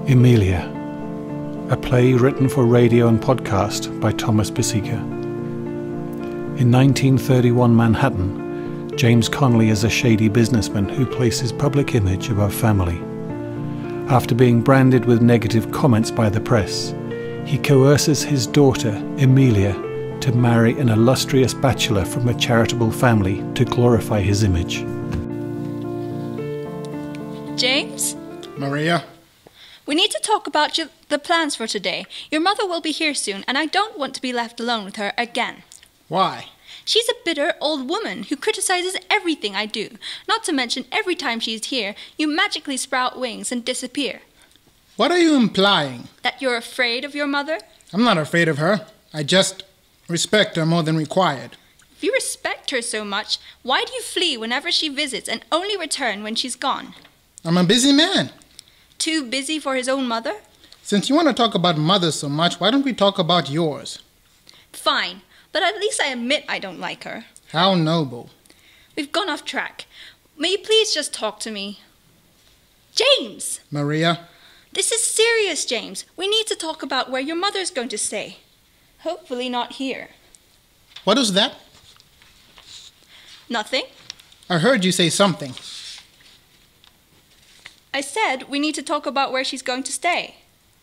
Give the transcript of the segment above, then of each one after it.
Emilia, a play written for radio and podcast by Thomas Bisika. In 1931 Manhattan, James Connolly is a shady businessman who places public image above family. After being branded with negative comments by the press, he coerces his daughter, Emilia, to marry an illustrious bachelor from a charitable family to glorify his image. James? Maria? We need to talk about the plans for today. Your mother will be here soon, and I don't want to be left alone with her again. Why? She's a bitter old woman who criticizes everything I do. Not to mention, every time she's here, you magically sprout wings and disappear. What are you implying? That you're afraid of your mother? I'm not afraid of her. I just respect her more than required. If you respect her so much, why do you flee whenever she visits and only return when she's gone? I'm a busy man. Too busy for his own mother? Since you want to talk about mothers so much, why don't we talk about yours? Fine, but at least I admit I don't like her. How noble. We've gone off track. May you please just talk to me? James! Maria? This is serious, James. We need to talk about where your mother's going to stay. Hopefully not here. What was that? Nothing. I heard you say something. I said we need to talk about where she's going to stay.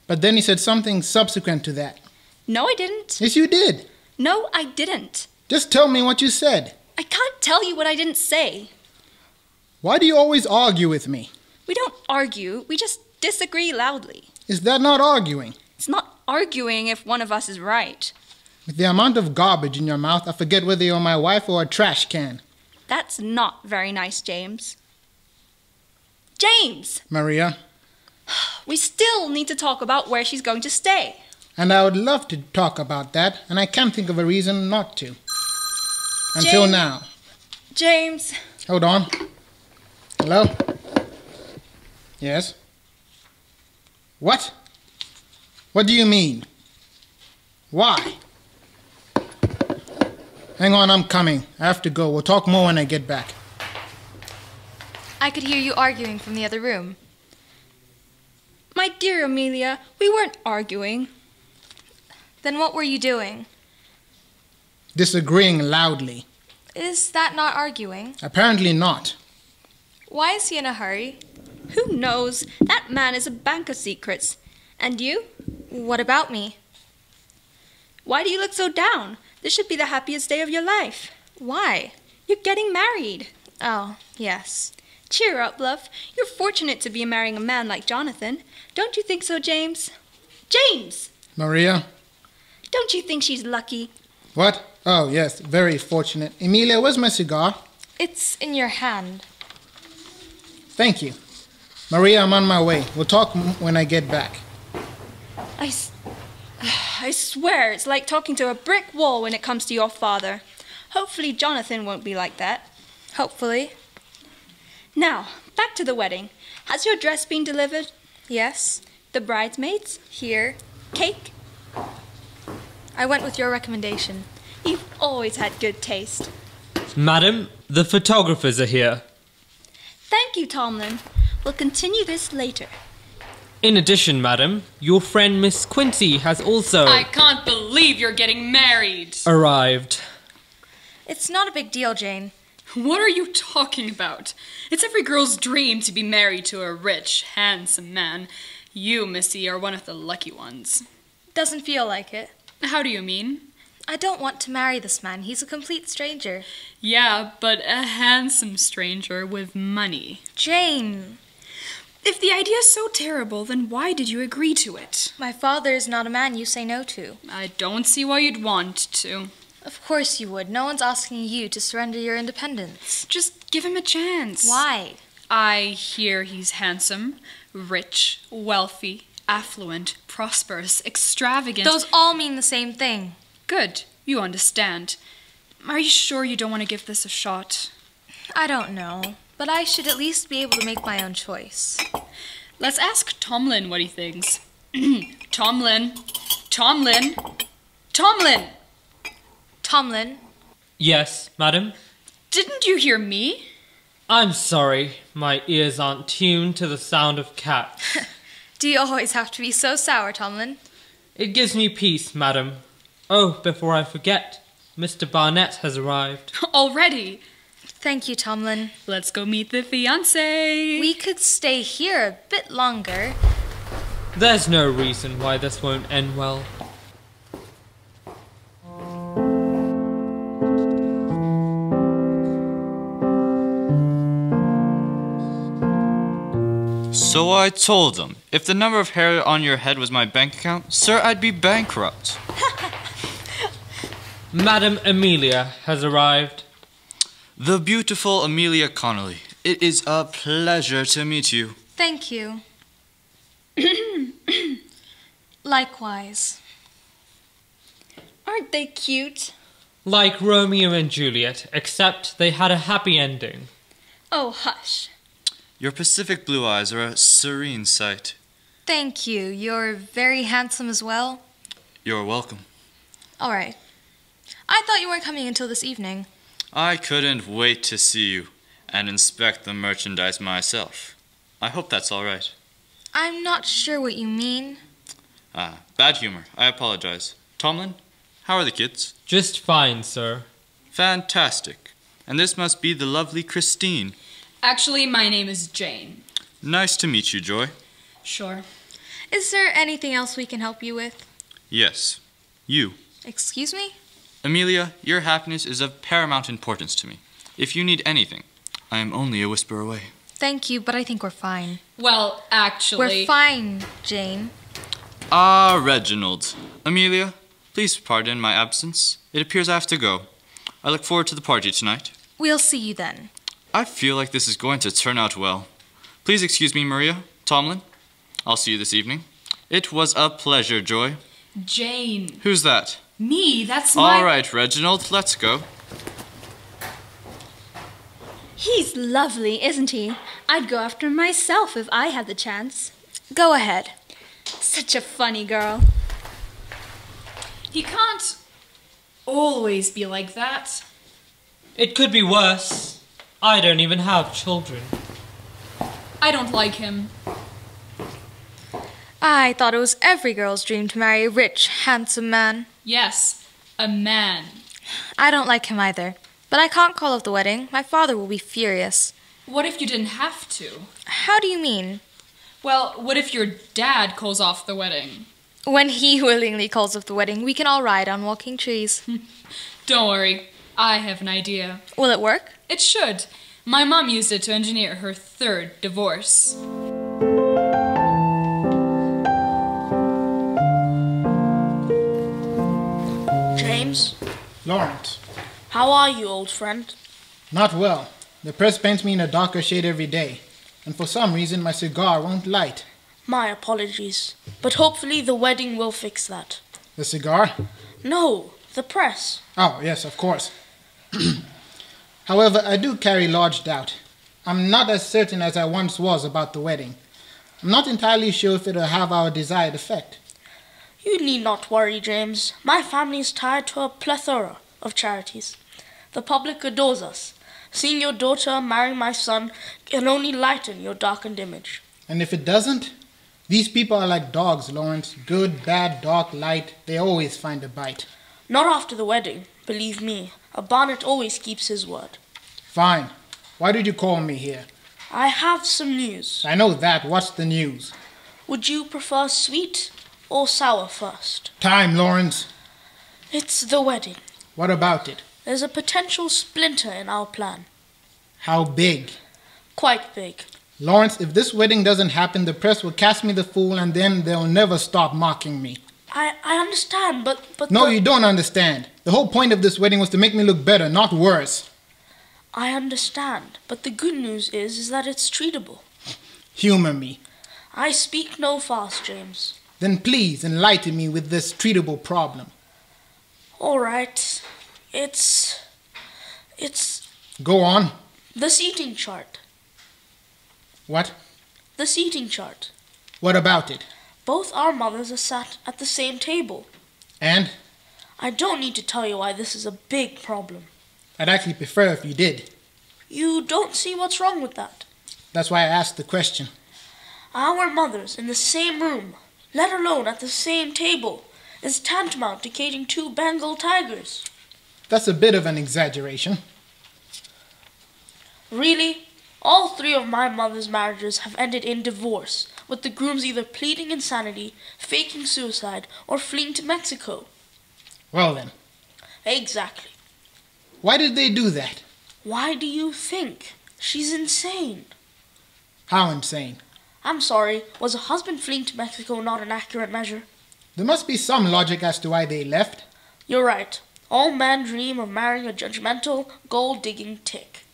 But then you said something subsequent to that. No, I didn't. Yes, you did. No, I didn't. Just tell me what you said. I can't tell you what I didn't say. Why do you always argue with me? We don't argue. We just disagree loudly. Is that not arguing? It's not arguing if one of us is right. With the amount of garbage in your mouth, I forget whether you're my wife or a trash can. That's not very nice, James. James! Maria? We still need to talk about where she's going to stay. And I would love to talk about that, and I can't think of a reason not to. Until now. James. Hold on. Hello? Yes? What? What do you mean? Why? Hang on, I'm coming. I have to go. We'll talk more when I get back. I could hear you arguing from the other room. My dear Emilia, we weren't arguing. Then what were you doing? Disagreeing loudly. Is that not arguing? Apparently not. Why is he in a hurry? Who knows? That man is a bank of secrets. And you? What about me? Why do you look so down? This should be the happiest day of your life. Why? You're getting married. Oh, yes. Cheer up, love. You're fortunate to be marrying a man like Jonathan. Don't you think so, James? James! Maria? Don't you think she's lucky? What? Oh, yes, very fortunate. Emilia, where's my cigar? It's in your hand. Thank you. Maria, I'm on my way. We'll talk when I get back. I swear it's like talking to a brick wall when it comes to your father. Hopefully Jonathan won't be like that. Hopefully. Now, back to the wedding. Has your dress been delivered? Yes. The bridesmaids? Here. Cake? I went with your recommendation. You've always had good taste. Madam, the photographers are here. Thank you, Tomlin. We'll continue this later. In addition, madam, your friend Miss Quincy has also I can't believe you're getting married. arrived. It's not a big deal, Jane. What are you talking about? It's every girl's dream to be married to a rich, handsome man. You, Missy, are one of the lucky ones. Doesn't feel like it. How do you mean? I don't want to marry this man. He's a complete stranger. Yeah, but a handsome stranger with money. Jane! If the idea is so terrible, then why did you agree to it? My father is not a man you say no to. I don't see why you'd want to. Of course you would. No one's asking you to surrender your independence. Just give him a chance. Why? I hear he's handsome, rich, wealthy, affluent, prosperous, extravagant. Those all mean the same thing. Good. You understand. Are you sure you don't want to give this a shot? I don't know, but I should at least be able to make my own choice. Let's ask Tomlin what he thinks. Tomlin. Tomlin. Tomlin! Tomlin? Yes, madam? Didn't you hear me? I'm sorry, my ears aren't tuned to the sound of cats. Do you always have to be so sour, Tomlin? It gives me peace, madam. Oh, before I forget, Mr. Barnett has arrived. Already? Thank you, Tomlin. Let's go meet the fiancé. We could stay here a bit longer. There's no reason why this won't end well. So I told them, if the number of hair on your head was my bank account, sir, I'd be bankrupt. Madam Emilia has arrived. The beautiful Emilia Connolly. It is a pleasure to meet you. Thank you. Likewise. Aren't they cute? Like Romeo and Juliet, except they had a happy ending. Oh, hush. Your Pacific blue eyes are a serene sight. Thank you. You're very handsome as well. You're welcome. All right. I thought you weren't coming until this evening. I couldn't wait to see you and inspect the merchandise myself. I hope that's all right. I'm not sure what you mean. Bad humor. I apologize. Tomlin, how are the kids? Just fine, sir. Fantastic. And this must be the lovely Christine. Actually, my name is Jane. Nice to meet you, Joy. Sure. Is there anything else we can help you with? Yes. You. Excuse me? Emilia, your happiness is of paramount importance to me. If you need anything, I am only a whisper away. Thank you, but I think we're fine. Well, actually... We're fine, Jane. Ah, Reginald. Emilia, please pardon my absence. It appears I have to go. I look forward to the party tonight. We'll see you then. I feel like this is going to turn out well. Please excuse me, Maria. Tomlin, I'll see you this evening. It was a pleasure, Joy. Jane. Who's that? Me, that's my... All right, Reginald, let's go. He's lovely, isn't he? I'd go after him myself if I had the chance. Go ahead. Such a funny girl. He can't always be like that. It could be worse. I don't even have children. I don't like him. I thought it was every girl's dream to marry a rich, handsome man. Yes, a man. I don't like him either. But I can't call off the wedding. My father will be furious. What if you didn't have to? How do you mean? Well, what if your dad calls off the wedding? When he willingly calls off the wedding, we can all ride on walking trees. Don't worry, I have an idea. Will it work? It should. My mom used it to engineer her third divorce. James? Lawrence. How are you, old friend? Not well. The press paints me in a darker shade every day. And for some reason, my cigar won't light. My apologies. But hopefully the wedding will fix that. The cigar? No, the press. Oh, yes, of course. However, I do carry large doubt. I'm not as certain as I once was about the wedding. I'm not entirely sure if it'll have our desired effect. You need not worry, James. My family is tied to a plethora of charities. The public adores us. Seeing your daughter marry my son can only lighten your darkened image. And if it doesn't? These people are like dogs, Lawrence. Good, bad, dark, light. They always find a bite. Not after the wedding, believe me. A Barnett always keeps his word. Fine. Why did you call me here? I have some news. I know that. What's the news? Would you prefer sweet or sour first? Time, Lawrence. It's the wedding. What about it? There's a potential splinter in our plan. How big? Quite big. Lawrence, if this wedding doesn't happen, the press will cast me the fool and then they'll never stop mocking me. I understand, but No, you don't understand. The whole point of this wedding was to make me look better, not worse. I understand, but the good news is that it's treatable. Humor me. I speak no farce, James. Then please enlighten me with this treatable problem. All right. It's Go on. the seating chart. What? The seating chart. What about it? Both our mothers are sat at the same table. And? I don't need to tell you why this is a big problem. I'd actually prefer if you did. You don't see what's wrong with that. That's why I asked the question. Our mothers in the same room, let alone at the same table, is tantamount to caging 2 Bengal tigers. That's a bit of an exaggeration. Really, all 3 of my mother's marriages have ended in divorce, with the grooms either pleading insanity, faking suicide, or fleeing to Mexico. Well then, Exactly. why did they do that? Why do you think? She's insane. How insane? I'm sorry, was a husband fleeing to Mexico not an accurate measure? There must be some logic as to why they left. You're right. All men dream of marrying a judgmental, gold-digging tick.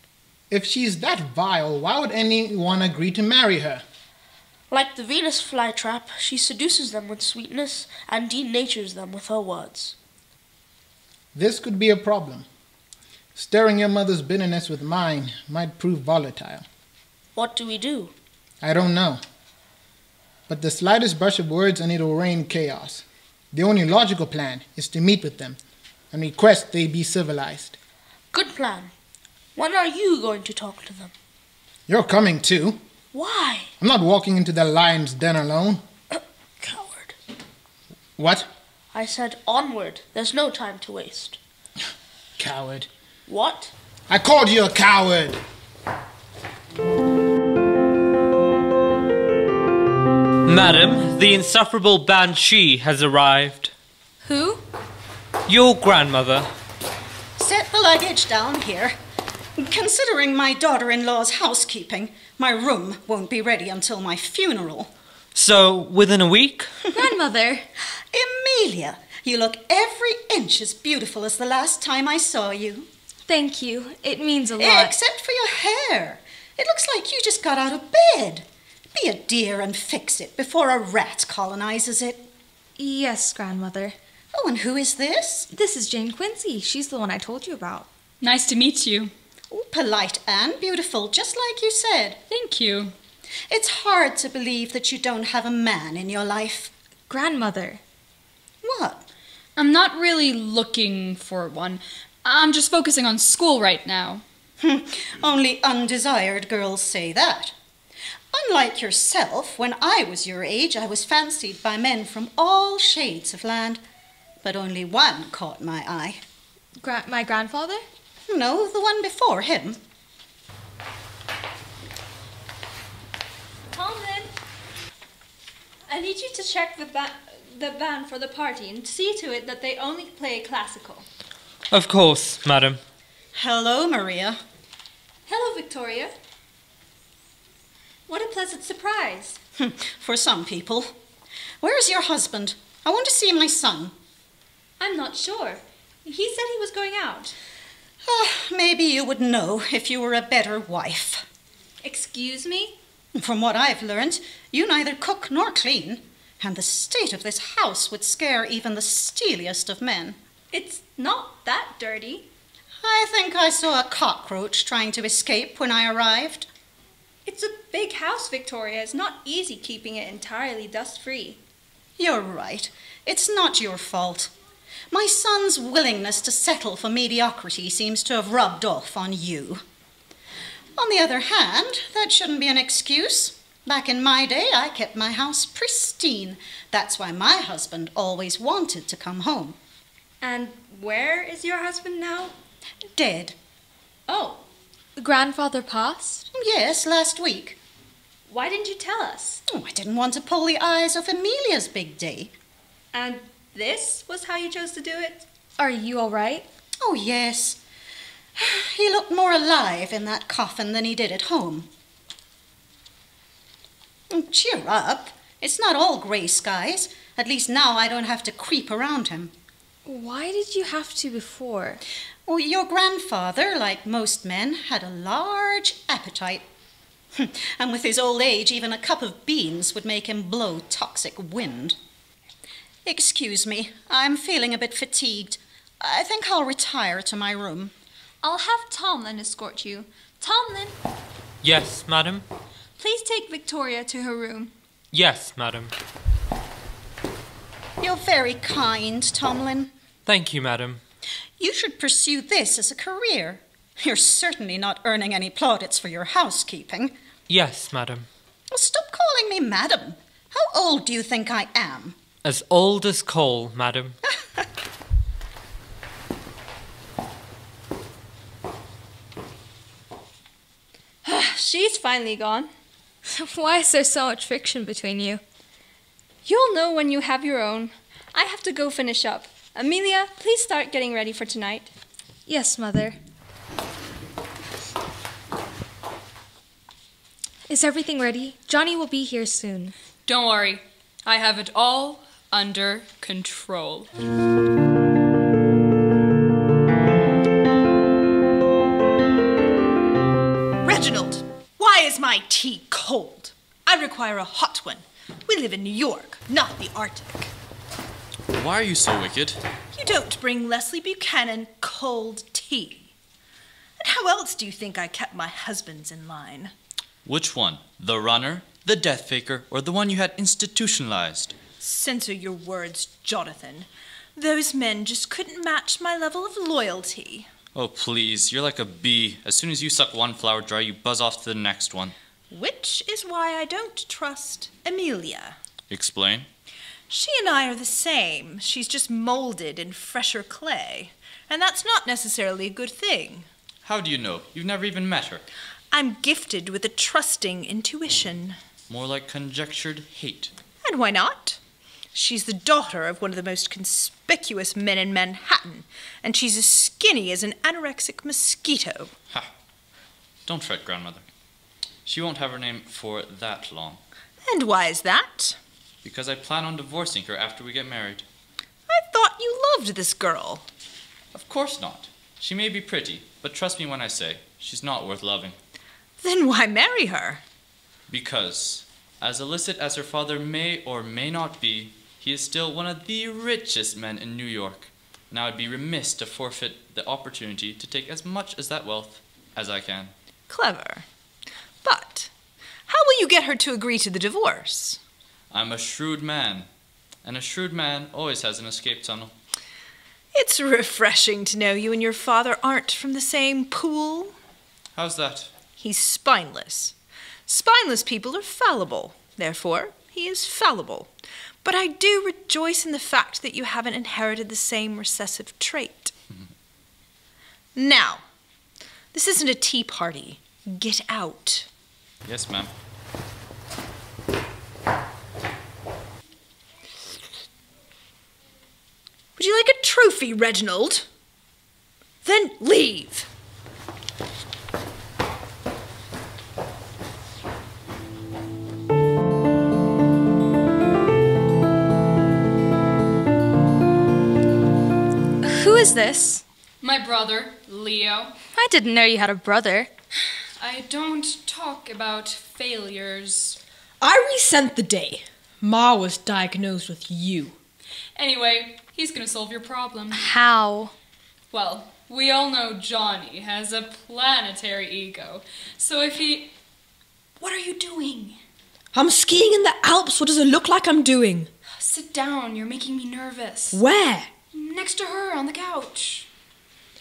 If she's that vile, why would anyone agree to marry her? Like the Venus flytrap, she seduces them with sweetness and denatures them with her words. This could be a problem. Stirring your mother's bitterness with mine might prove volatile. What do we do? I don't know. But the slightest brush of words and it'll rain chaos. The only logical plan is to meet with them and request they be civilized. Good plan. When are you going to talk to them? You're coming too. Why? I'm not walking into the lion's den alone. Coward. What? I said onward. There's no time to waste. Coward. What? I called you a coward. Madam, the insufferable banshee has arrived. Who? Your grandmother. Set the luggage down here. Considering my daughter-in-law's housekeeping, my room won't be ready until my funeral. So, within a week? Grandmother. Emilia, you look every inch as beautiful as the last time I saw you. Thank you. It means a lot. Except for your hair. It looks like you just got out of bed. Be a dear and fix it before a rat colonizes it. Yes, Grandmother. Oh, and who is this? This is Jane Quincy. She's the one I told you about. Nice to meet you. Oh, polite and beautiful, just like you said. Thank you. It's hard to believe that you don't have a man in your life. Grandmother. What? I'm not really looking for one. I'm just focusing on school right now. Only undesired girls say that. Unlike yourself, when I was your age, I was fancied by men from all shades of land. But only one caught my eye. My grandfather? No, the one before him. Tomlin, I need you to check the band for the party and see to it that they only play classical. Of course, madam. Hello, Maria. Hello, Victoria. What a pleasant surprise. For some people. Where's your husband? I want to see my son. I'm not sure. He said he was going out. Maybe you would know if you were a better wife. Excuse me? From what I've learned, you neither cook nor clean, and the state of this house would scare even the steeliest of men. It's not that dirty. I think I saw a cockroach trying to escape when I arrived. It's a big house, Victoria. It's not easy keeping it entirely dust-free. You're right. It's not your fault. My son's willingness to settle for mediocrity seems to have rubbed off on you. On the other hand, that shouldn't be an excuse. Back in my day, I kept my house pristine. That's why my husband always wanted to come home. And where is your husband now? Dead. Oh, Grandfather passed? Yes, last week. why didn't you tell us? Oh, I didn't want to pull the eyes off Emilia's big day. And this was how you chose to do it? Are you all right? Oh, yes. He looked more alive in that coffin than he did at home. Cheer up. It's not all grey skies. At least now I don't have to creep around him. Why did you have to before? Oh, your grandfather, like most men, had a large appetite. And with his old age, even a cup of beans would make him blow toxic wind. Excuse me, I'm feeling a bit fatigued. I think I'll retire to my room. I'll have Tomlin escort you. Tomlin, Yes, madam. please take Victoria to her room. Yes, madam. You're very kind, Tomlin. Thank you, madam. You should pursue this as a career. You're certainly not earning any plaudits for your housekeeping. Yes, madam. Well, stop calling calling me madam? How old do you think I am? As old as coal, madam. She's finally gone. Why is there so much friction between you? You'll know when you have your own. I have to go finish up. Emilia, please start getting ready for tonight. Yes, Mother. Is everything ready? Johnny will be here soon. Don't worry. I have it all under control. Reginald, why is my tea cold? I require a hot one. We live in New York, not the Arctic. Why are you so wicked? You don't bring Leslie Buchanan cold tea. And how else do you think I kept my husbands in line? Which one? The runner, the death faker, or the one you had institutionalized? Censor your words, Jonathan. Those men just couldn't match my level of loyalty. Oh, please, you're like a bee. As soon as you suck one flower dry, you buzz off to the next one. Which is why I don't trust Emilia. Explain. She and I are the same. She's just molded in fresher clay. And that's not necessarily a good thing. How do you know? You've never even met her. I'm gifted with a trusting intuition. More like conjectured hate. And why not? She's the daughter of one of the most conspicuous men in Manhattan, and she's as skinny as an anorexic mosquito. Ha! Don't fret, grandmother. She won't have her name for that long. And why is that? Because I plan on divorcing her after we get married. I thought you loved this girl. Of course not. She may be pretty, but trust me when I say, she's not worth loving. Then why marry her? Because, as illicit as her father may or may not be, he is still one of the richest men in New York, and I would be remiss to forfeit the opportunity to take as much of that wealth as I can. Clever. But how will you get her to agree to the divorce? I'm a shrewd man, and a shrewd man always has an escape tunnel. It's refreshing to know you and your father aren't from the same pool. How's that? He's spineless. Spineless people are fallible. Therefore, he is fallible. But I do rejoice in the fact that you haven't inherited the same recessive trait. Now, this isn't a tea party. Get out. Yes, ma'am. Would you like a trophy, Reginald? Then leave. Who is this? My brother, Leo. I didn't know you had a brother. I don't talk about failures. I resent the day Ma was diagnosed with you. Anyway, he's gonna solve your problem. How? Well, we all know Johnny has a planetary ego. So if he... What are you doing? I'm skiing in the Alps. What does it look like I'm doing? Sit down, you're making me nervous. Where? Next to her, on the couch.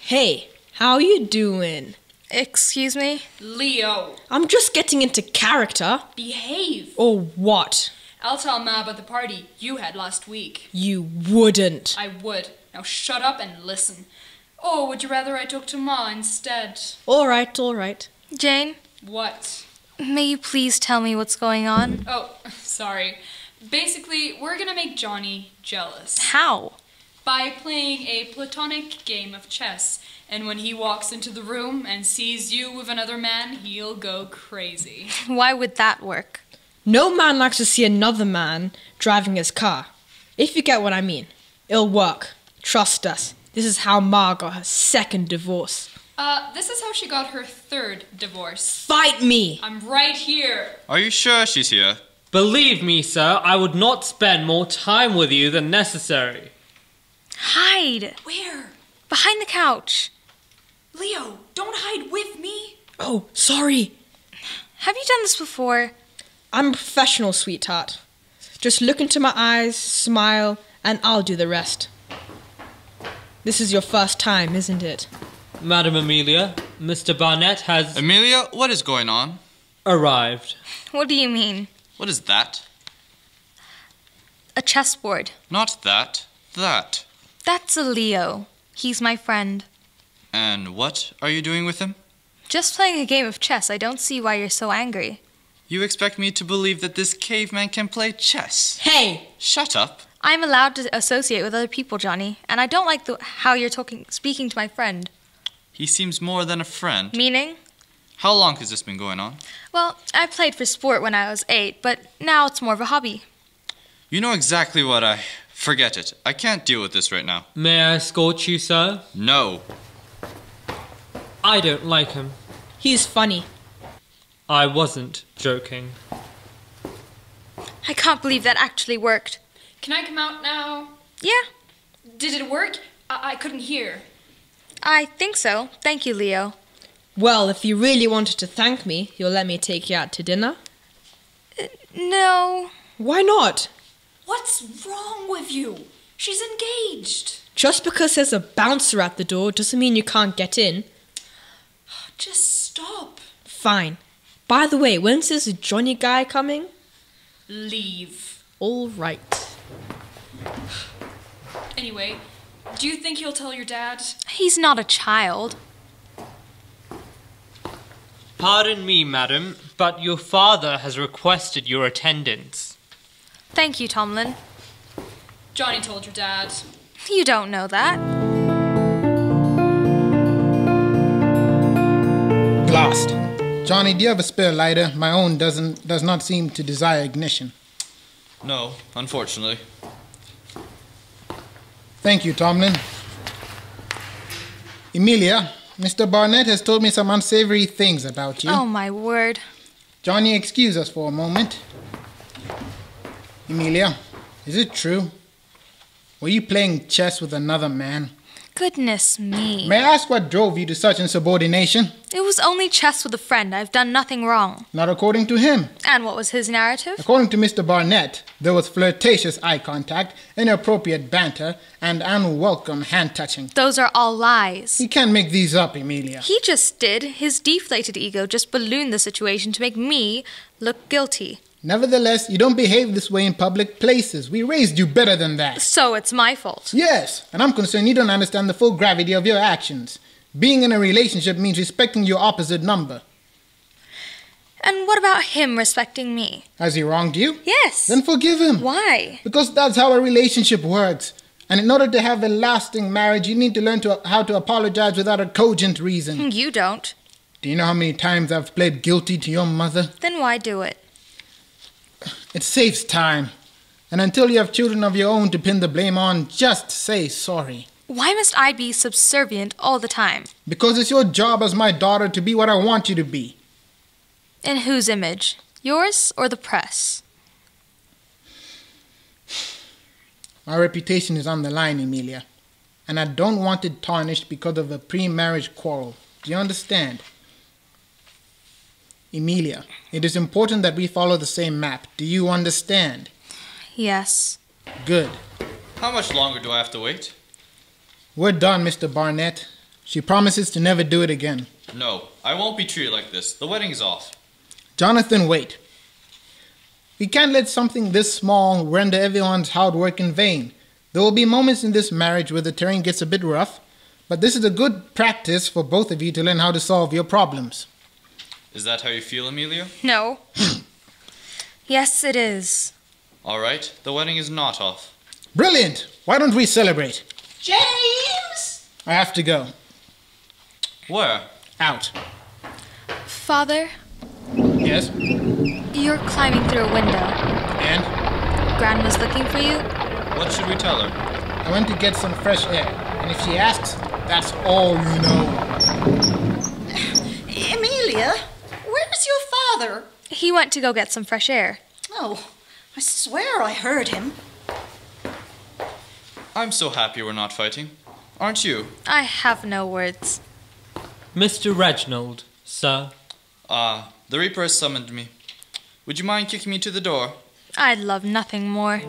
Hey, how you doing? Excuse me? Leo. I'm just getting into character. Behave. Or what? I'll tell Ma about the party you had last week. You wouldn't. I would. Now shut up and listen. Or would you rather I talk to Ma instead? All right, all right. Jane? What? May you please tell me what's going on? Oh, sorry. Basically, we're gonna make Johnny jealous. How? By playing a platonic game of chess. And when he walks into the room and sees you with another man, he'll go crazy. Why would that work? No man likes to see another man driving his car. If you get what I mean. It'll work. Trust us. This is how Ma got her second divorce. This is how she got her third divorce. Fight me! I'm right here. Are you sure she's here? Believe me, sir, I would not spend more time with you than necessary. Hide! Where? Behind the couch. Leo, don't hide with me. Oh, sorry. Have you done this before? I'm a professional, sweetheart. Just look into my eyes, smile, and I'll do the rest. This is your first time, isn't it? Madam Emilia, Mr. Barnett has Emilia, what is going on? arrived. What do you mean? What is that? A chessboard. Not that. That. That's a Leo. He's my friend. And what are you doing with him? Just playing a game of chess. I don't see why you're so angry. You expect me to believe that this caveman can play chess? Hey! Shut up. I'm allowed to associate with other people, Johnny, and I don't like how you're speaking to my friend. He seems more than a friend. Meaning? How long has this been going on? Well, I played for sport when I was 8, but now it's more of a hobby. You know exactly what I... Forget it. I can't deal with this right now. May I escort you, sir? No. I don't like him. He's funny. I wasn't joking. I can't believe that actually worked. Can I come out now? Yeah, Did it work? I couldn't hear. I think so. Thank you, Leo. Well, if you really wanted to thank me, you'll let me take you out to dinner? No. Why not? What's wrong with you? She's engaged. Just because there's a bouncer at the door doesn't mean you can't get in. Just stop. Fine. By the way, when's this Johnny guy coming? Leave. All right. Anyway, do you think he'll tell your dad? He's not a child. Pardon me, madam, but your father has requested your attendance. Thank you, Tomlin. Johnny told your dad. You don't know that. Blast. Johnny, do you have a spare lighter? My own does not seem to desire ignition. No, unfortunately. Thank you, Tomlin. Emilia, Mr. Barnett has told me some unsavory things about you. Oh, my word. Johnny, excuse us for a moment. Emilia, is it true? Were you playing chess with another man? Goodness me. May I ask what drove you to such insubordination? It was only chess with a friend. I've done nothing wrong. Not according to him. And what was his narrative? According to Mr. Barnett, there was flirtatious eye contact, inappropriate banter, and unwelcome hand-touching. Those are all lies. You can't make these up, Emilia. He just did. His deflated ego just ballooned the situation to make me look guilty. Nevertheless, you don't behave this way in public places. We raised you better than that. So it's my fault. Yes, and I'm concerned you don't understand the full gravity of your actions. Being in a relationship means respecting your opposite number. And what about him respecting me? Has he wronged you? Yes. Then forgive him. Why? Because that's how a relationship works. And in order to have a lasting marriage, you need to learn how to apologize without a cogent reason. You don't. Do you know how many times I've pled guilty to your mother? Then why do it? It saves time. And until you have children of your own to pin the blame on, just say sorry. Why must I be subservient all the time? Because it's your job as my daughter to be what I want you to be. In whose image? Yours or the press? My reputation is on the line, Emilia. And I don't want it tarnished because of a pre-marriage quarrel. Do you understand? Emilia, it is important that we follow the same map. Do you understand? Yes. Good. How much longer do I have to wait? We're done, Mr. Barnett. She promises to never do it again. No, I won't be treated like this. The wedding is off. Jonathan, wait. We can't let something this small render everyone's hard work in vain. There will be moments in this marriage where the terrain gets a bit rough, but this is a good practice for both of you to learn how to solve your problems. Is that how you feel, Emilia? No. Yes, it is. All right, the wedding is not off. Brilliant! Why don't we celebrate? James! I have to go. Where? Out. Father, Yes? you're climbing through a window. And? Gran was looking for you? What should we tell her? I went to get some fresh air. And if she asks, that's all you know. Emilia, where's your father? He went to go get some fresh air. Oh, I swear I heard him. I'm so happy we're not fighting. Aren't you? I have no words. Mr. Reginald, sir. The Reaper has summoned me. Would you mind kicking me to the door? I'd love nothing more.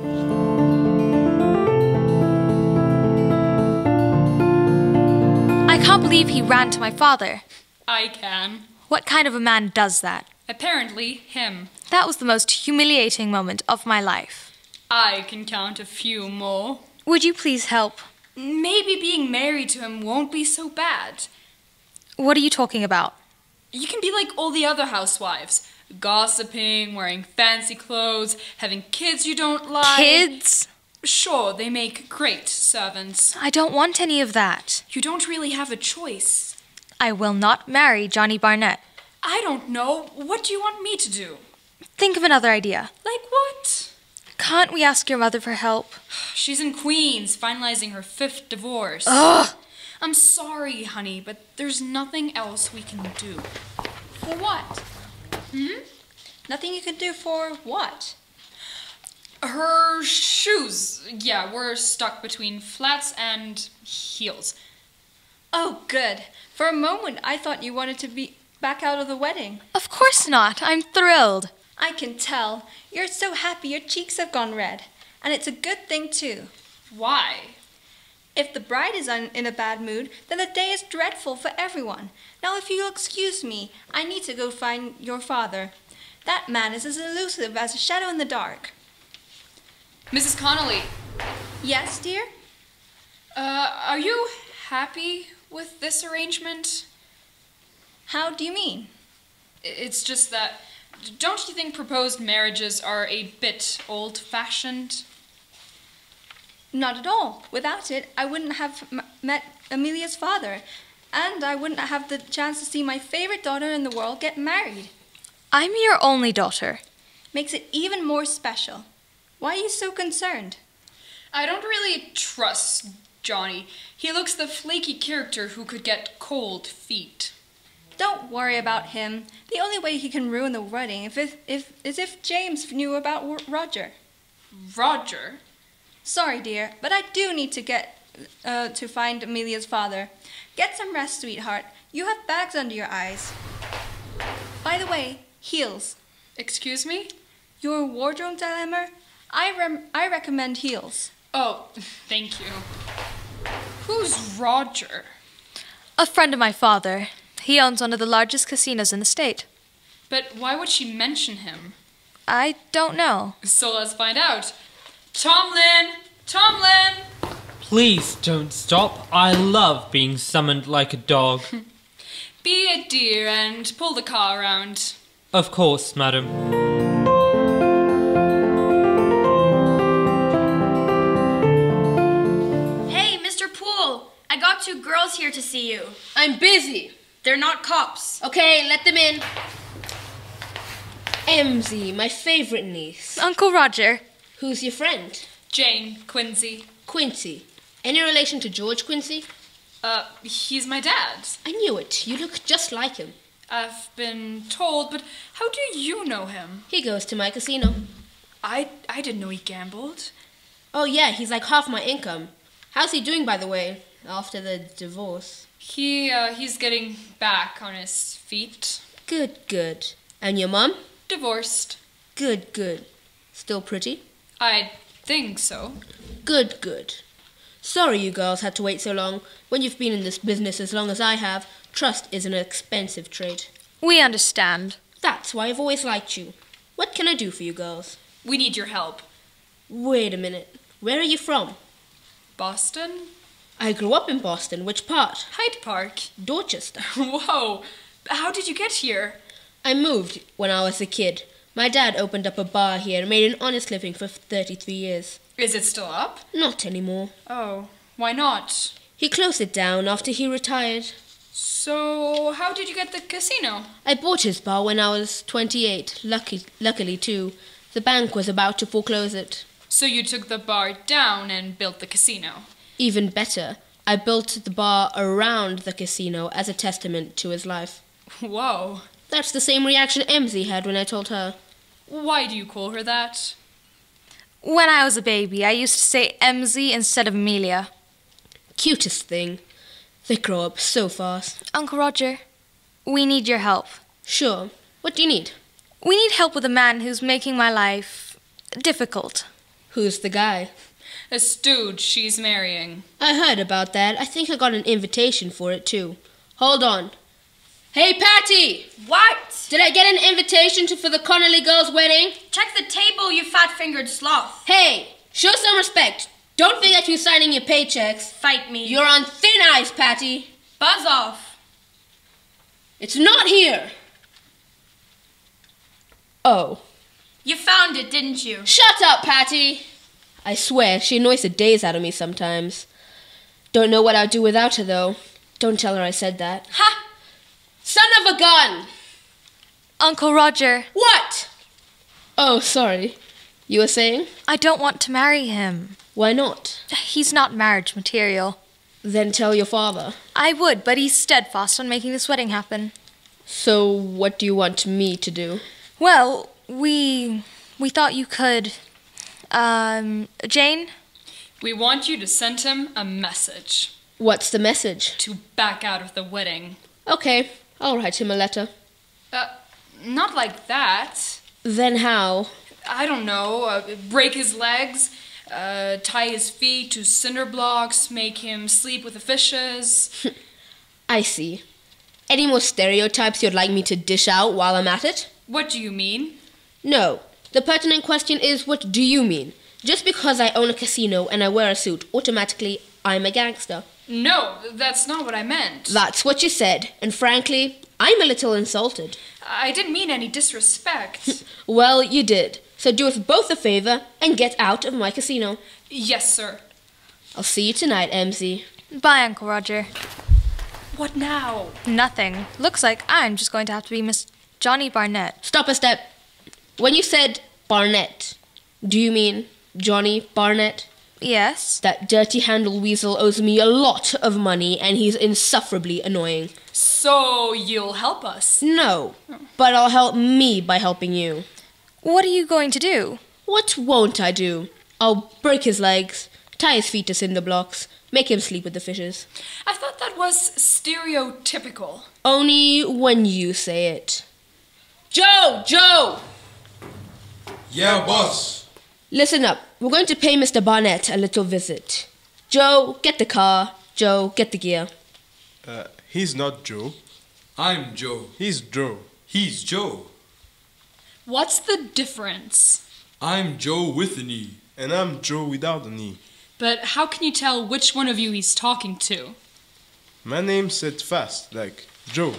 I can't believe he ran to my father. I can. What kind of a man does that? Apparently, him. That was the most humiliating moment of my life. I can count a few more. Would you please help? Maybe being married to him won't be so bad. What are you talking about? You can be like all the other housewives. Gossiping, wearing fancy clothes, having kids you don't like. Kids? Sure, they make great servants. I don't want any of that. You don't really have a choice. I will not marry Johnny Barnett. I don't know. What do you want me to do? Think of another idea. Like what? Can't we ask your mother for help? She's in Queens, finalizing her 5th divorce. Ugh! I'm sorry, honey, but there's nothing else we can do. For what? Nothing you can do for what? Her shoes. Yeah, we're stuck between flats and heels. Oh, good. For a moment, I thought you wanted to be back out of the wedding. Of course not. I'm thrilled. I can tell. You're so happy your cheeks have gone red. And it's a good thing, too. Why? If the bride is in a bad mood, then the day is dreadful for everyone. Now, if you'll excuse me, I need to go find your father. That man is as elusive as a shadow in the dark. Mrs. Connolly. Yes, dear? Are you happy with this arrangement? How do you mean? It's just that, don't you think proposed marriages are a bit old-fashioned? Not at all. Without it, I wouldn't have met Emilia's father, and I wouldn't have the chance to see my favorite daughter in the world get married. I'm your only daughter. Makes it even more special. Why are you so concerned? I don't really trust Johnny. He looks the flaky character who could get cold feet. Don't worry about him. The only way he can ruin the wedding is if James knew about Roger. Roger? Sorry, dear, but I do need to get to find Emilia's father. Get some rest, sweetheart. You have bags under your eyes. By the way, heels. Excuse me? Your wardrobe dilemma? I recommend heels. Oh, thank you. Who's Roger? A friend of my father. He owns one of the largest casinos in the state. But why would she mention him? I don't know. So let's find out. Tomlin! Tomlin! Please don't stop. I love being summoned like a dog. Be a dear and pull the car around. Of course, madam. Hey, Mr. Poole, I got 2 girls here to see you. I'm busy. They're not cops. Okay, let them in. Emsie, my favorite niece. Uncle Roger. Who's your friend? Jane Quincy. Quincy. Any relation to George Quincy? He's my dad. I knew it. You look just like him. I've been told, but how do you know him? He goes to my casino. I didn't know he gambled. Oh yeah, he's like half my income. How's he doing, by the way, after the divorce? He's getting back on his feet. Good, good. And your mom? Divorced. Good, good. Still pretty? I think so. Good, good. Sorry you girls had to wait so long. When you've been in this business as long as I have, trust is an expensive trade. We understand. That's why I've always liked you. What can I do for you girls? We need your help. Wait a minute. Where are you from? Boston? I grew up in Boston. Which part? Hyde Park. Dorchester. Whoa. How did you get here? I moved when I was a kid. My dad opened up a bar here and made an honest living for 33 years. Is it still up? Not anymore. Oh, why not? He closed it down after he retired. So, how did you get the casino? I bought his bar when I was 28. Luckily, too. The bank was about to foreclose it. So you took the bar down and built the casino? Even better. I built the bar around the casino as a testament to his life. Whoa. That's the same reaction Emsie had when I told her. Why do you call her that? When I was a baby, I used to say Emsie instead of Emilia. Cutest thing. They grow up so fast. Uncle Roger, we need your help. Sure. What do you need? We need help with a man who's making my life difficult. Who's the guy? A stooge she's marrying. I heard about that. I think I got an invitation for it, too. Hold on. Hey, Patty! What? Did I get an invitation for the Connolly girls' wedding? Check the table, you fat-fingered sloth. Hey, show some respect. Don't forget who's signing your paychecks. Fight me. You're on thin ice, Patty. Buzz off. It's not here. Oh. You found it, didn't you? Shut up, Patty. I swear, she annoys the days out of me sometimes. Don't know what I'd do without her, though. Don't tell her I said that. Ha! Son of a gun! Uncle Roger. What? Oh, sorry. You were saying? I don't want to marry him. Why not? He's not marriage material. Then tell your father. I would, but he's steadfast on making this wedding happen. So, what do you want me to do? Well, we thought you could... Jane? We want you to send him a message. What's the message? To back out of the wedding. Okay, I'll write him a letter. Not like that. Then how? I don't know. Break his legs, tie his feet to cinder blocks, make him sleep with the fishes. I see. Any more stereotypes you'd like me to dish out while I'm at it? What do you mean? No. The pertinent question is, what do you mean? Just because I own a casino and I wear a suit, automatically I'm a gangster. No, that's not what I meant. That's what you said, and frankly, I'm a little insulted. I didn't mean any disrespect. Well, you did. So do us both a favor and get out of my casino. Yes, sir. I'll see you tonight, MC. Bye, Uncle Roger. What now? Nothing. Looks like I'm just going to have to be Miss Johnny Barnett. Stop a step. When you said Barnett, do you mean Johnny Barnett? Yes. That dirty handle weasel owes me a lot of money and he's insufferably annoying. So you'll help us? No, but I'll help me by helping you. What are you going to do? What won't I do? I'll break his legs, tie his feet to cinder blocks, make him sleep with the fishes. I thought that was stereotypical. Only when you say it. Joe! Yeah, boss. Listen up. We're going to pay Mr. Barnett a little visit. Joe, get the car. Joe, get the gear. He's not Joe. I'm Joe. He's Joe. He's Joe. What's the difference? I'm Joe with a knee. And I'm Joe without a knee. But how can you tell which one of you he's talking to? My name said fast, like Joe.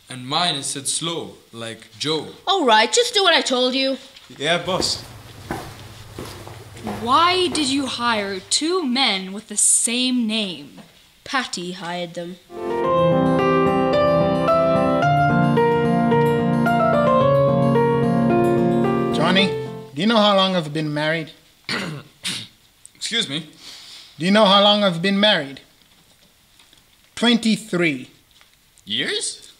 And mine is said slow, like Joe. All right, just do what I told you. Yeah, boss. Why did you hire two men with the same name? Patty hired them. Johnny, do you know how long I've been married? Excuse me? Do you know how long I've been married? 23. Years?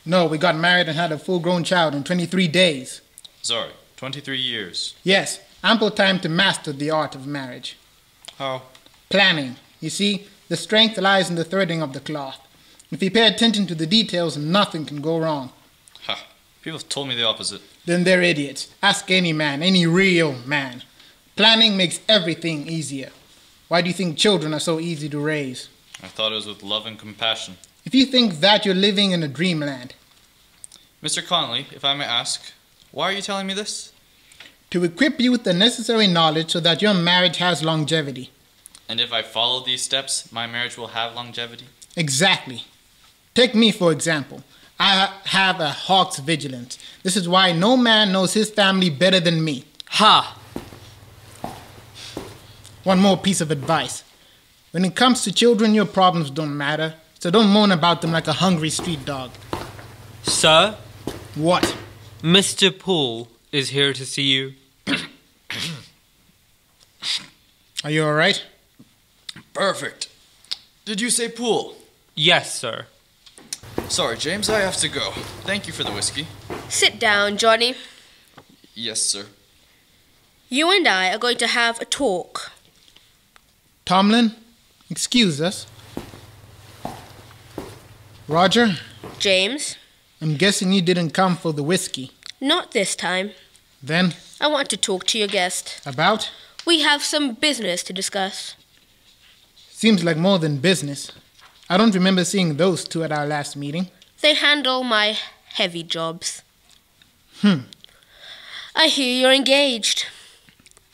No, we got married and had a full-grown child in 23 days. Sorry, 23 years. Yes, ample time to master the art of marriage. How? Planning. You see, the strength lies in the threading of the cloth. If you pay attention to the details, nothing can go wrong. Ha! People have told me the opposite. Then they're idiots. Ask any man, any real man. Planning makes everything easier. Why do you think children are so easy to raise? I thought it was with love and compassion. If you think that, you're living in a dreamland. Mr. Connolly, if I may ask, why are you telling me this? To equip you with the necessary knowledge so that your marriage has longevity. And if I follow these steps, my marriage will have longevity? Exactly. Take me, for example. I have a hawk's vigilance. This is why no man knows his family better than me. Ha! One more piece of advice. When it comes to children, your problems don't matter. So don't moan about them like a hungry street dog. Sir? What? Mr. Poole is here to see you. Are you all right? Perfect. Did you say pool? Yes, sir. Sorry, James, I have to go. Thank you for the whiskey. Sit down, Johnny. Yes, sir. You and I are going to have a talk. Tomlin, excuse us. Roger? James? I'm guessing you didn't come for the whiskey. Not this time. Then? I want to talk to your guest. About? We have some business to discuss. Seems like more than business. I don't remember seeing those two at our last meeting. They handle my heavy jobs. I hear you're engaged.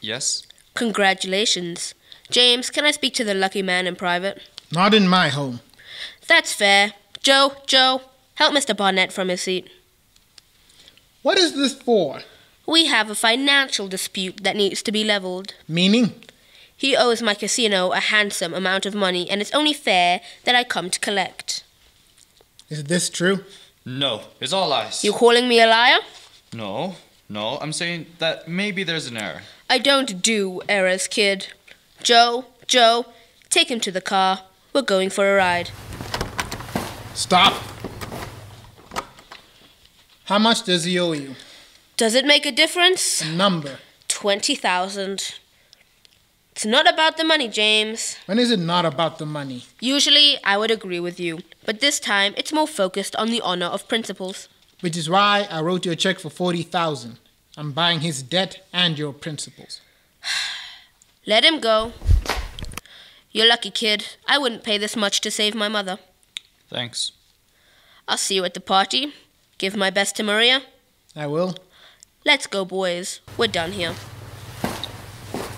Yes? Congratulations. James, can I speak to the lucky man in private? Not in my home. That's fair. Joe, help Mr. Barnett from his seat. What is this for? We have a financial dispute that needs to be leveled. Meaning? He owes my casino a handsome amount of money, and it's only fair that I come to collect. Is this true? No, it's all lies. You calling me a liar? No, I'm saying that maybe there's an error. I don't do errors, kid. Joe, take him to the car. We're going for a ride. Stop. How much does he owe you? Does it make a difference? A number. 20,000. It's not about the money, James. When is it not about the money? Usually, I would agree with you. But this time, it's more focused on the honor of principles. Which is why I wrote you a check for 40,000. I'm buying his debt and your principles. Let him go. You're lucky, kid. I wouldn't pay this much to save my mother. Thanks. I'll see you at the party. Give my best to Maria. I will. Let's go, boys. We're done here.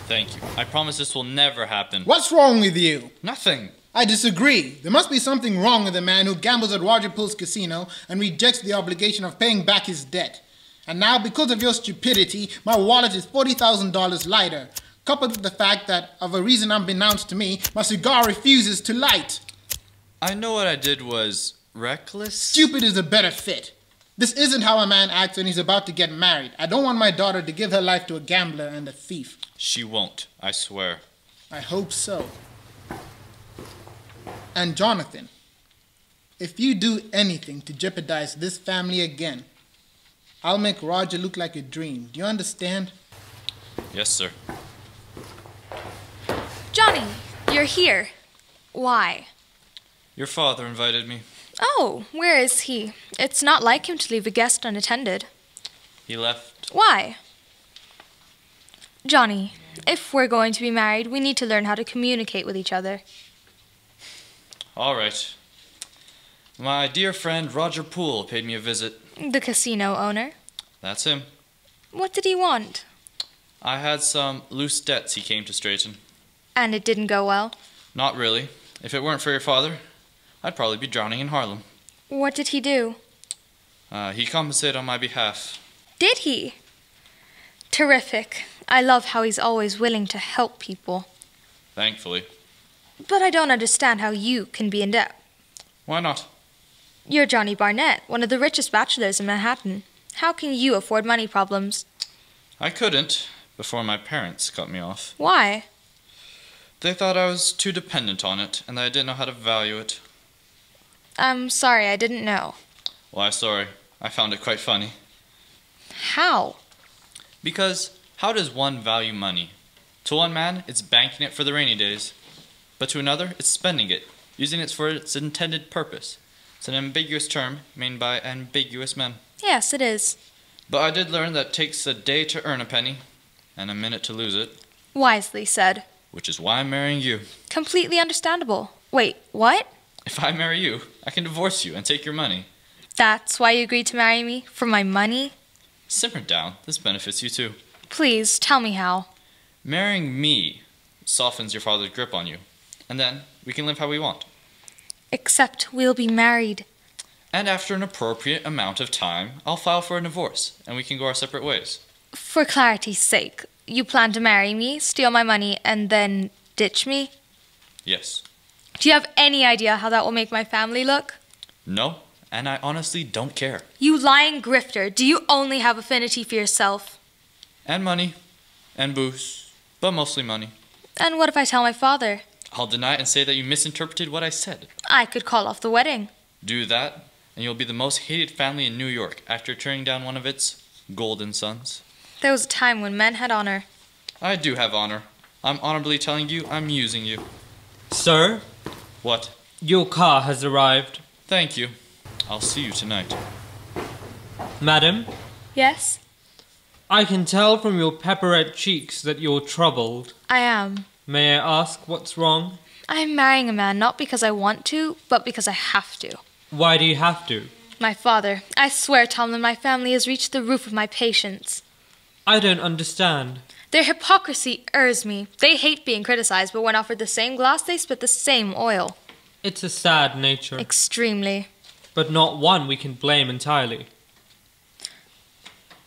Thank you. I promise this will never happen. What's wrong with you? Nothing. I disagree. There must be something wrong with the man who gambles at Roger Pool's casino and rejects the obligation of paying back his debt. And now, because of your stupidity, my wallet is $40,000 lighter, coupled with the fact that, of a reason unbeknownst to me, my cigar refuses to light. I know what I did was reckless. Stupid is a better fit. This isn't how a man acts when he's about to get married. I don't want my daughter to give her life to a gambler and a thief. She won't, I swear. I hope so. And Jonathan, if you do anything to jeopardize this family again, I'll make Roger look like a dream. Do you understand? Yes, sir. Johnny, you're here. Why? Your father invited me. Oh, where is he? It's not like him to leave a guest unattended. He left. Why? Johnny, if we're going to be married, we need to learn how to communicate with each other. All right. My dear friend Roger Poole paid me a visit. The casino owner? That's him. What did he want? I had some loose debts he came to straighten. And it didn't go well? Not really. If it weren't for your father, I'd probably be drowning in Harlem. What did he do? He compensated on my behalf. Did he? Terrific. I love how he's always willing to help people. Thankfully. But I don't understand how you can be in debt. Why not? You're Johnny Barnett, one of the richest bachelors in Manhattan. How can you afford money problems? I couldn't, before my parents cut me off. Why? They thought I was too dependent on it, and that I didn't know how to value it. I'm sorry, I didn't know. Why, sorry. I found it quite funny. How? Because how does one value money? To one man, it's banking it for the rainy days. But to another, it's spending it, using it for its intended purpose. It's an ambiguous term made by ambiguous men. Yes, it is. But I did learn that it takes a day to earn a penny, and a minute to lose it. Wisely said. Which is why I'm marrying you. Completely understandable. Wait, what? If I marry you, I can divorce you and take your money. That's why you agreed to marry me? For my money? Simmer down. This benefits you too. Please, tell me how. Marrying me softens your father's grip on you. And then we can live how we want. Except we'll be married. And after an appropriate amount of time, I'll file for a divorce, and we can go our separate ways. For clarity's sake, you plan to marry me, steal my money, and then ditch me? Yes. Do you have any idea how that will make my family look? No, and I honestly don't care. You lying grifter, do you only have affinity for yourself? And money. And booze. But mostly money. And what if I tell my father? I'll deny it and say that you misinterpreted what I said. I could call off the wedding. Do that, and you'll be the most hated family in New York after turning down one of its golden sons. There was a time when men had honor. I do have honor. I'm honorably telling you I'm using you. Sir? What? Your car has arrived. Thank you. I'll see you tonight. Madam? Yes? I can tell from your pepper-red cheeks that you're troubled. I am. May I ask what's wrong? I'm marrying a man not because I want to, but because I have to. Why do you have to? My father. I swear, Tomlin, my family has reached the roof of my patience. I don't understand. Their hypocrisy irrs me. They hate being criticized, but when offered the same glass, they spit the same oil. It's a sad nature. Extremely. But not one we can blame entirely.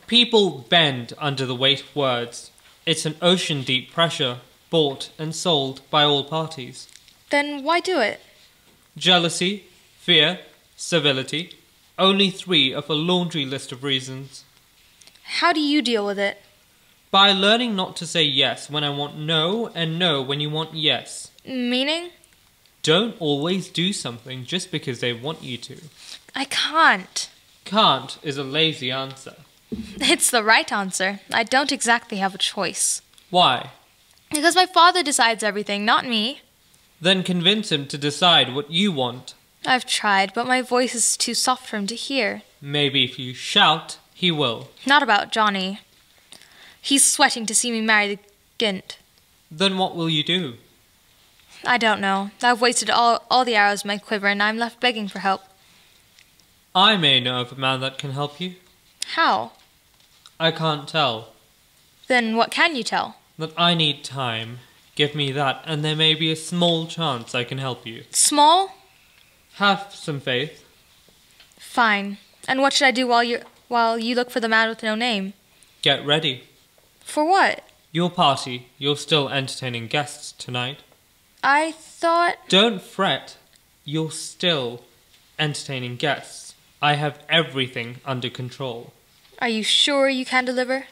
People bend under the weight of words. It's an ocean-deep pressure, bought and sold by all parties. Then why do it? Jealousy, fear, civility. Only 3 of a laundry list of reasons. How do you deal with it? By learning not to say yes when I want no and no when you want yes. Meaning? Don't always do something just because they want you to. I can't. Can't is a lazy answer. It's the right answer. I don't exactly have a choice. Why? Because my father decides everything, not me. Then convince him to decide what you want. I've tried, but my voice is too soft for him to hear. Maybe if you shout, he will. Not about Johnny. He's sweating to see me marry the Gint. Then what will you do? I don't know. I've wasted all the arrows in my quiver, and I'm left begging for help. I may know of a man that can help you. How? I can't tell. Then what can you tell? That I need time. Give me that, and there may be a small chance I can help you. Small? Have some faith. Fine. And what should I do while you look for the man with no name? Get ready. For what? Your party. You're still entertaining guests tonight. I thought... Don't fret. You're still entertaining guests. I have everything under control. Are you sure you can deliver?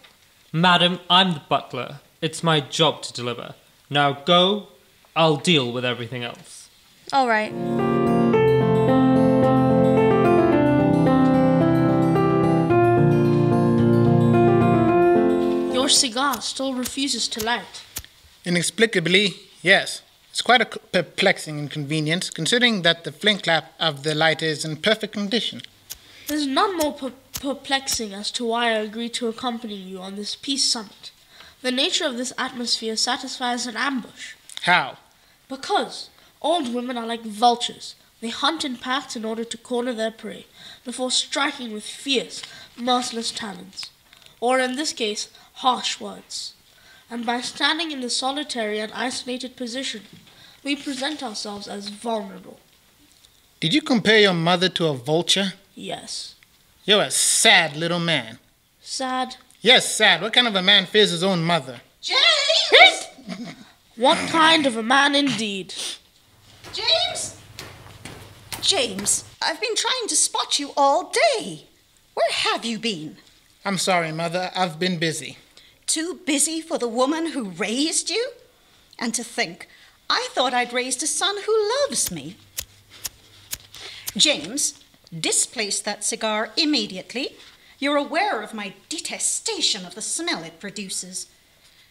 Madam, I'm the butler. It's my job to deliver. Now go. I'll deal with everything else. All right. Your cigar still refuses to light. Inexplicably, yes. It's quite a perplexing inconvenience, considering that the flint-clap of the lighter is in perfect condition. There's none more perplexing as to why I agreed to accompany you on this peace summit. The nature of this atmosphere satisfies an ambush. How? Because old women are like vultures. They hunt in packs in order to corner their prey, before striking with fierce, merciless talons. Or in this case, harsh words. And by standing in a solitary and isolated position, we present ourselves as vulnerable. Did you compare your mother to a vulture? Yes. You're a sad little man. Sad? Yes, sad. What kind of a man fears his own mother? James! What kind of a man indeed? James! James, I've been trying to spot you all day. Where have you been? I'm sorry, Mother. I've been busy. Too busy for the woman who raised you? And to think, I thought I'd raised a son who loves me. James, displace that cigar immediately. You're aware of my detestation of the smell it produces.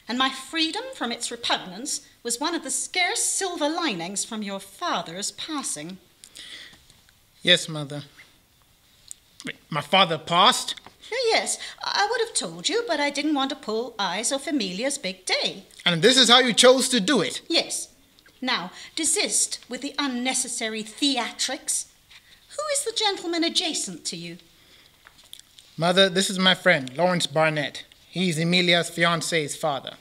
And my freedom from its repugnance was one of the scarce silver linings from your father's passing. Yes, Mother. Wait, my father passed? Yes, I would have told you, but I didn't want to pull eyes off Emilia's big day. And this is how you chose to do it? Yes. Now, desist with the unnecessary theatrics. Who is the gentleman adjacent to you? Mother, this is my friend, Lawrence Barnett. He's Emilia's fiancé's father.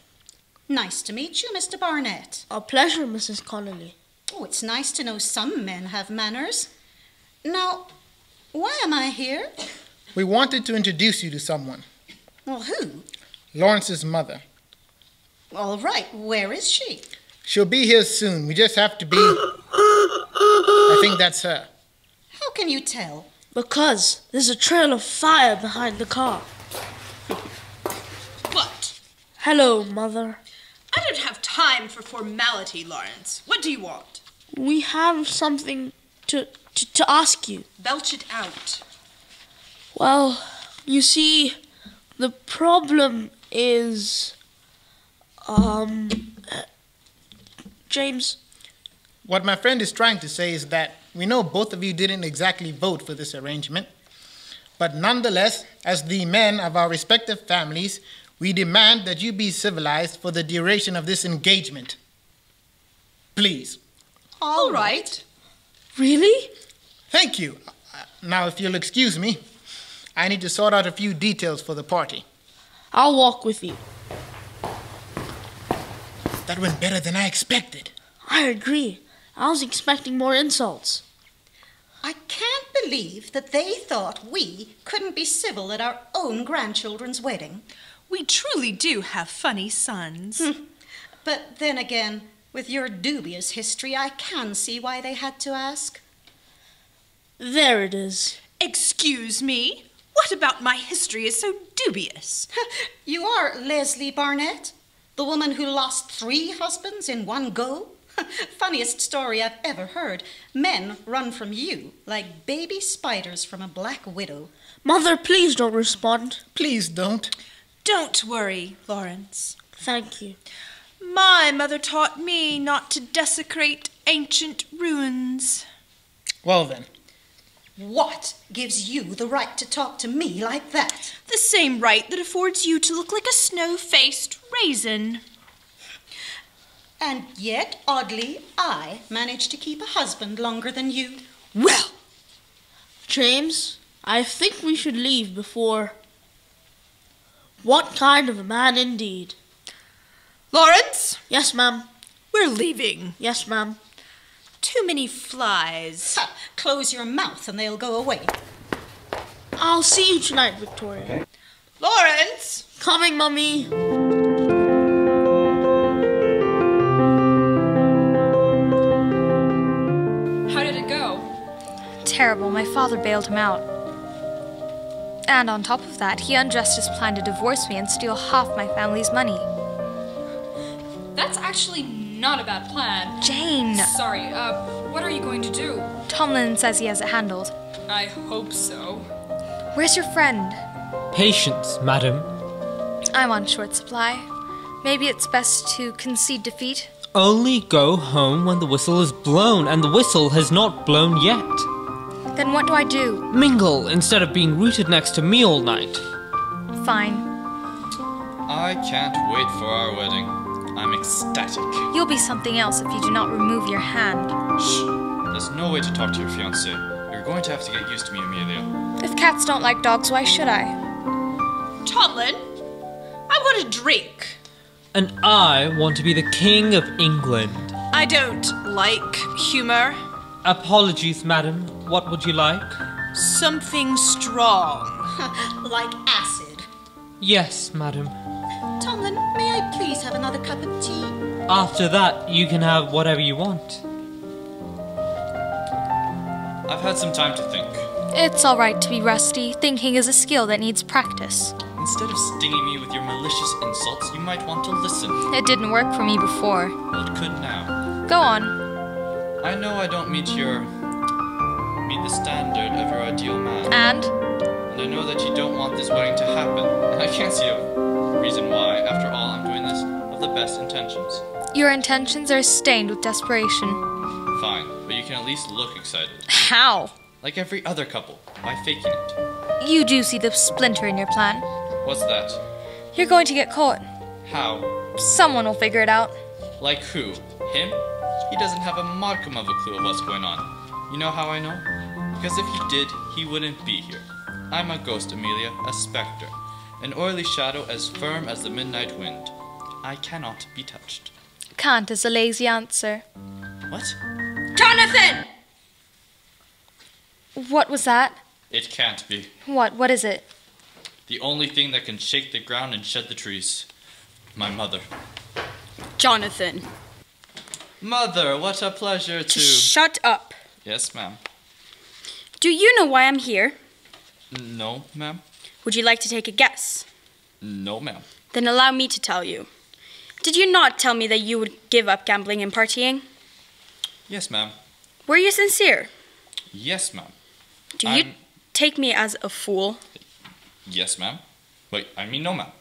Nice to meet you, Mr. Barnett. A pleasure, Mrs. Connolly. Oh, it's nice to know some men have manners. Now, why am I here? We wanted to introduce you to someone. Well, who? Lawrence's mother. All right, where is she? She'll be here soon. We just have to be... I think that's her. How can you tell? Because there's a trail of fire behind the car. What? Hello, Mother. I don't have time for formality, Lawrence. What do you want? We have something to ask you. Belch it out. Well, you see, the problem is... James... What my friend is trying to say is that we know both of you didn't exactly vote for this arrangement, but nonetheless, as the men of our respective families, we demand that you be civilized for the duration of this engagement. Please. All right. Really? Thank you. Now, if you'll excuse me, I need to sort out a few details for the party. I'll walk with you. That went better than I expected. I agree. I was expecting more insults. I can't believe that they thought we couldn't be civil at our own grandchildren's wedding. We truly do have funny sons. But then again, with your dubious history, I can see why they had to ask. There it is. Excuse me? What about my history is so dubious? You are Leslie Barnett, the woman who lost 3 husbands in one go? Funniest story I've ever heard. Men run from you like baby spiders from a black widow. Mother, please don't respond. Please don't. Don't worry, Lawrence. Thank you. My mother taught me not to desecrate ancient ruins. Well then. What gives you the right to talk to me like that? The same right that affords you to look like a snow-faced raisin. And yet, oddly, I managed to keep a husband longer than you. Well! James, I think we should leave before... What kind of a man indeed? Lawrence? Yes, ma'am. We're leaving. Yes, ma'am. Too many flies. Ha, close your mouth and they'll go away. I'll see you tonight, Victoria. Okay. Lawrence! Coming, Mummy. How did it go? Terrible. My father bailed him out. And on top of that, he undressed his plan to divorce me and steal half my family's money. That's actually not a bad plan. Jane! Sorry, what are you going to do? Tomlin says he has it handled. I hope so. Where's your friend? Patience, madam. I'm on short supply. Maybe it's best to concede defeat. Only go home when the whistle is blown, and the whistle has not blown yet. Then what do I do? Mingle instead of being rooted next to me all night. Fine. I can't wait for our wedding. I'm ecstatic. You'll be something else if you do not remove your hand. Shh. There's no way to talk to your fiancé. You're going to have to get used to me, Emilia. If cats don't like dogs, why should I? Tomlin, I want a drink. And I want to be the King of England. I don't like humor. Apologies, madam. What would you like? Something strong. Like acid. Yes, madam. Tomlin, may I please have another cup of tea? After that, you can have whatever you want. I've had some time to think. It's all right to be rusty. Thinking is a skill that needs practice. Instead of stinging me with your malicious insults, you might want to listen. It didn't work for me before. Well, it could now. Go on. I know I don't meet the standard of your ideal man. And I know that you don't want this wedding to happen. And I can't see a reason why. After all, I'm doing this with the best intentions. Your intentions are stained with desperation. Fine, but you can at least look excited. How? Like every other couple, by faking it. You do see the splinter in your plan. What's that? You're going to get caught. How? Someone will figure it out. Like who? Him? He doesn't have a modicum of a clue of what's going on. You know how I know? Because if he did, he wouldn't be here. I'm a ghost, Emilia, a spectre. An oily shadow as firm as the midnight wind. I cannot be touched. Can't is a lazy answer. What? Jonathan! What was that? It can't be. What is it? The only thing that can shake the ground and shed the trees. My mother. Jonathan. Mother, what a pleasure to... Shut up. Yes, ma'am. Do you know why I'm here? No, ma'am. Would you like to take a guess? No, ma'am. Then allow me to tell you. Did you not tell me that you would give up gambling and partying? Yes, ma'am. Were you sincere? Yes, ma'am. Do you take me as a fool? Yes, ma'am. Wait, I mean no, ma'am.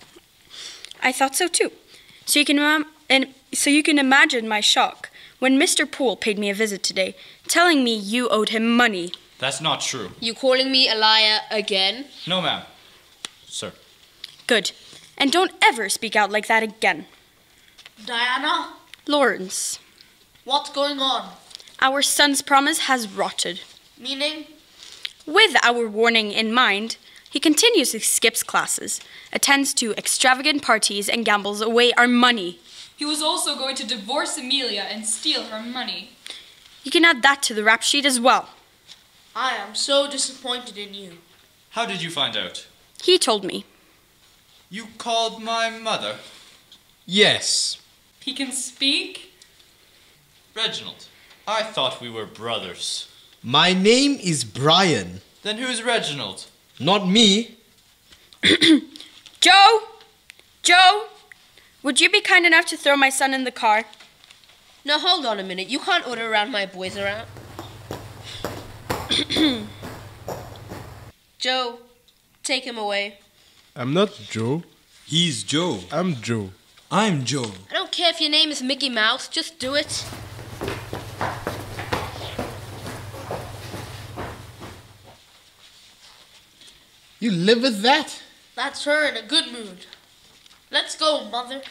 I thought so too. So you can imagine my shock when Mr. Poole paid me a visit today, telling me you owed him money. That's not true. You calling me a liar again? No, ma'am. Sir. Good. And don't ever speak out like that again. Diana? Lawrence. What's going on? Our son's promise has rotted. Meaning? With our warning in mind, he continuously skips classes, attends to extravagant parties, and gambles away our money. He was also going to divorce Emilia and steal her money. You can add that to the rap sheet as well. I am so disappointed in you. How did you find out? He told me. You called my mother? Yes. He can speak? Reginald, I thought we were brothers. My name is Brian. Then who's Reginald? Not me. Joe! Joe! Would you be kind enough to throw my son in the car? Now hold on a minute. You can't order around my boys around. Joe, take him away. I'm not Joe. He's Joe. I'm Joe. I'm Joe. I don't care if your name is Mickey Mouse. Just do it. You live with that? That's her in a good mood. Let's go, Mother.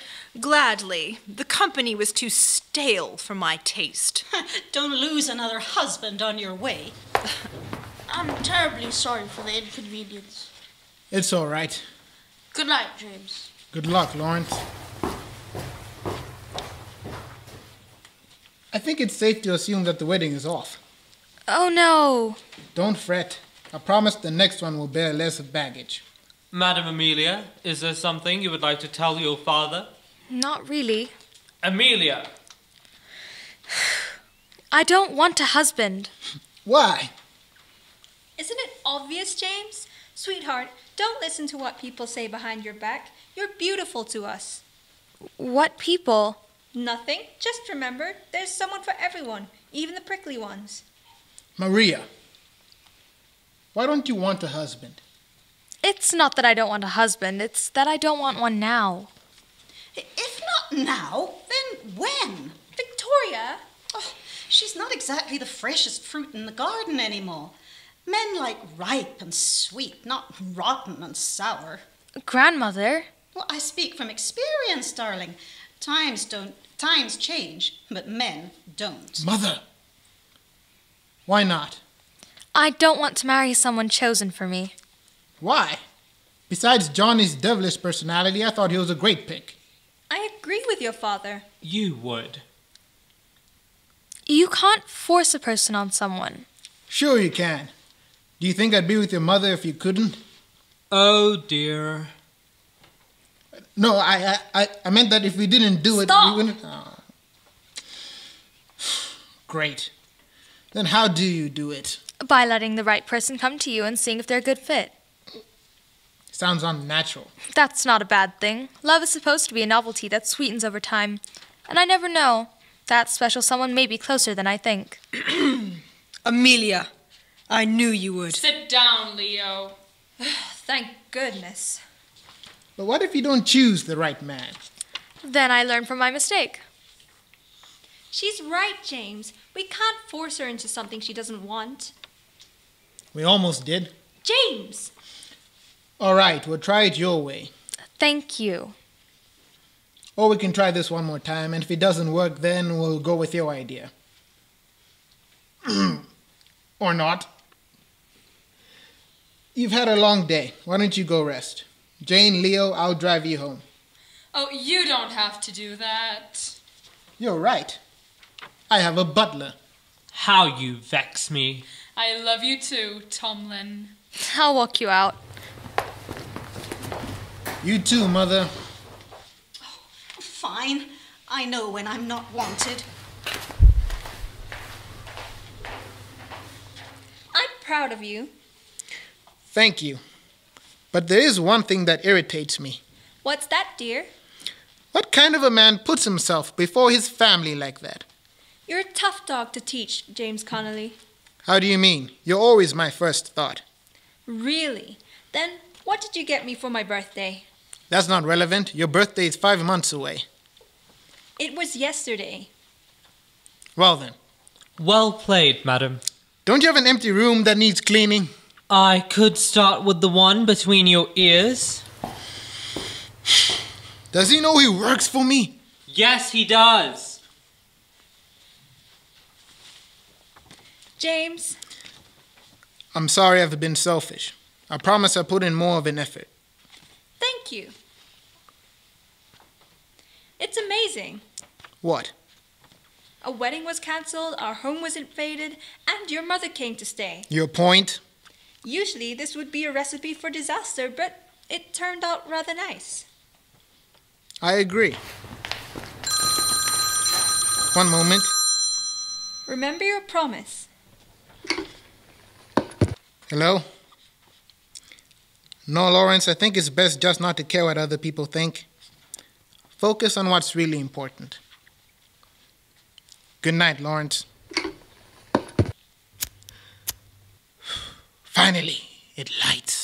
Gladly. The company was too stale for my taste. Don't lose another husband on your way. I'm terribly sorry for the inconvenience. It's all right. Good night, James. Good luck, Lawrence. I think it's safe to assume that the wedding is off. Oh no. Don't fret. I promise the next one will bear less of baggage. Madam Emilia, is there something you would like to tell your father? Not really. Emilia! I don't want a husband. Why? Isn't it obvious, James? Sweetheart, don't listen to what people say behind your back. You're beautiful to us. What people? Nothing. Just remember, there's someone for everyone, even the prickly ones. Maria, why don't you want a husband? It's not that I don't want a husband, it's that I don't want one now. If not now, then when? Victoria! Oh, she's not exactly the freshest fruit in the garden anymore. Men like ripe and sweet, not rotten and sour. Grandmother? Well, I speak from experience, darling. Times change, but men don't. Mother! Why not? I don't want to marry someone chosen for me. Why? Besides Johnny's devilish personality, I thought he was a great pick. I agree with your father. You would. You can't force a person on someone. Sure you can. Do you think I'd be with your mother if you couldn't? Oh dear. No, I meant that if we didn't do Stop. it, we wouldn't... Oh. Great. Then how do you do it? By letting the right person come to you and seeing if they're a good fit. Sounds unnatural. That's not a bad thing. Love is supposed to be a novelty that sweetens over time. And I never know. That special someone may be closer than I think. Amelia, I knew you would. Sit down, Leo. Thank goodness. But what if you don't choose the right man? Then I learn from my mistake. She's right, James. We can't force her into something she doesn't want. We almost did. James! All right, we'll try it your way. Thank you. Or we can try this one more time, and if it doesn't work, then we'll go with your idea. Or not. You've had a long day. Why don't you go rest? Jane, Leo, I'll drive you home. Oh, you don't have to do that. You're right. I have a butler. How you vex me. I love you too, Tomlin. I'll walk you out. You too, Mother. Fine. I know when I'm not wanted. I'm proud of you. Thank you. But there is one thing that irritates me. What's that, dear? What kind of a man puts himself before his family like that? You're a tough dog to teach, James Connolly. How do you mean? You're always my first thought. Really? Then what did you get me for my birthday? That's not relevant. Your birthday is 5 months away. It was yesterday. Well then. Well played, madam. Don't you have an empty room that needs cleaning? I could start with the one between your ears. Does he know he works for me? Yes, he does. James? I'm sorry I've been selfish. I promise I'll put in more of an effort. Thank you. It's amazing. What? A wedding was cancelled, our home was invaded, and your mother came to stay. Your point? Usually this would be a recipe for disaster, but it turned out rather nice. I agree. One moment. Remember your promise. Hello? No, Lawrence, I think it's best just not to care what other people think. Focus on what's really important. Good night, Lawrence. Finally, it lights.